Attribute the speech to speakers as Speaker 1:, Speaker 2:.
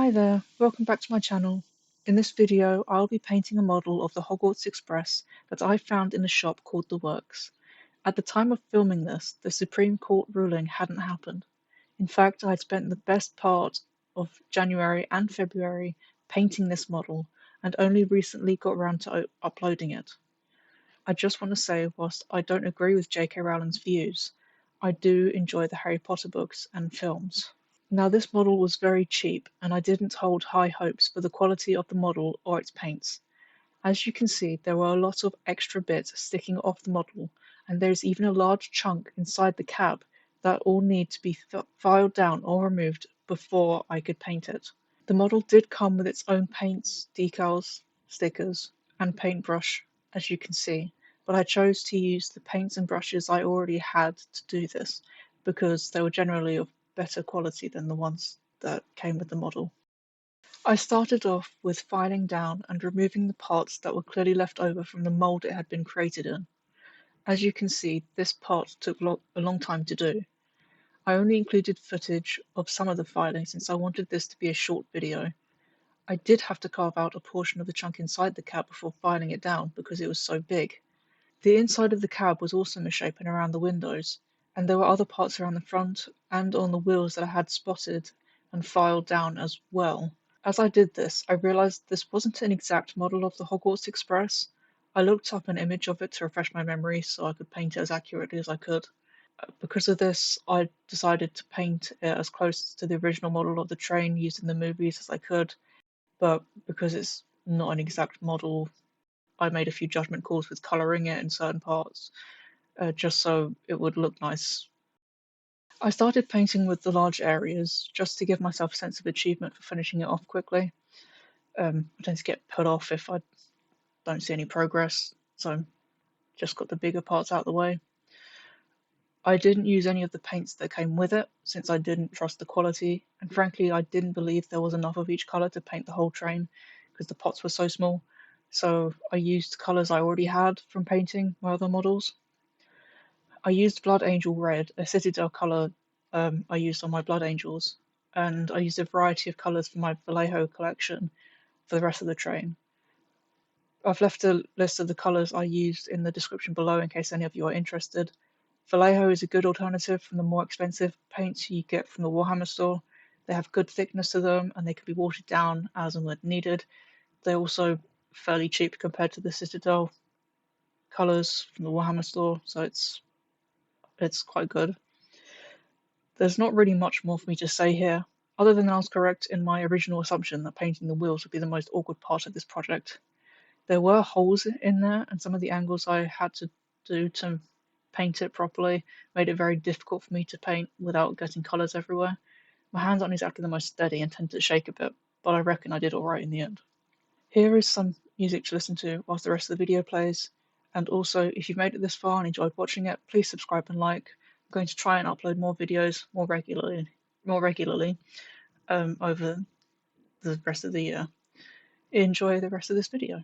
Speaker 1: Hi there, welcome back to my channel. In this video, I'll be painting a model of the Hogwarts Express that I found in a shop called The Works. At the time of filming this, the Supreme Court ruling hadn't happened. In fact, I had spent the best part of January and February painting this model and only recently got around to uploading it. I just want to say, whilst I don't agree with J.K. Rowling's views, I do enjoy the Harry Potter books and films. Now this model was very cheap and I didn't hold high hopes for the quality of the model or its paints. As you can see, there were a lot of extra bits sticking off the model, and there's even a large chunk inside the cab that all need to be filed down or removed before I could paint it. The model did come with its own paints, decals, stickers, and paintbrush, as you can see, but I chose to use the paints and brushes I already had to do this because they were generally of better quality than the ones that came with the model. I started off with filing down and removing the parts that were clearly left over from the mold it had been created in. As you can see, this part took a long time to do. I only included footage of some of the filing since I wanted this to be a short video. I did have to carve out a portion of the chunk inside the cab before filing it down because it was so big. The inside of the cab was also misshapen around the windows, and there were other parts around the front and on the wheels that I had spotted and filed down as well. As I did this, I realized this wasn't an exact model of the Hogwarts Express. I looked up an image of it to refresh my memory so I could paint it as accurately as I could. Because of this, I decided to paint it as close to the original model of the train used in the movies as I could, but because it's not an exact model, I made a few judgment calls with colouring it in certain parts, just so it would look nice. I started painting with the large areas just to give myself a sense of achievement for finishing it off quickly. I tend to get put off if I don't see any progress, so just got the bigger parts out of the way. I didn't use any of the paints that came with it since I didn't trust the quality, and frankly I didn't believe there was enough of each colour to paint the whole train because the pots were so small, so I used colours I already had from painting my other models. I used Blood Angel Red, a Citadel colour I used on my Blood Angels, and I used a variety of colours for my Vallejo collection for the rest of the train. I've left a list of the colours I used in the description below in case any of you are interested. Vallejo is a good alternative from the more expensive paints you get from the Warhammer store. They have good thickness to them and they can be watered down as and when needed. They're also fairly cheap compared to the Citadel colours from the Warhammer store, so it's quite good. There's not really much more for me to say here, other than I was correct in my original assumption that painting the wheels would be the most awkward part of this project. There were holes in there, and some of the angles I had to do to paint it properly made it very difficult for me to paint without getting colours everywhere. My hands aren't exactly the most steady and tend to shake a bit, but I reckon I did alright in the end. Here is some music to listen to whilst the rest of the video plays, and also if you've made it this far and enjoyed watching it, please subscribe and like. I'm going to try and upload more videos more regularly over the rest of the year. Enjoy the rest of this video.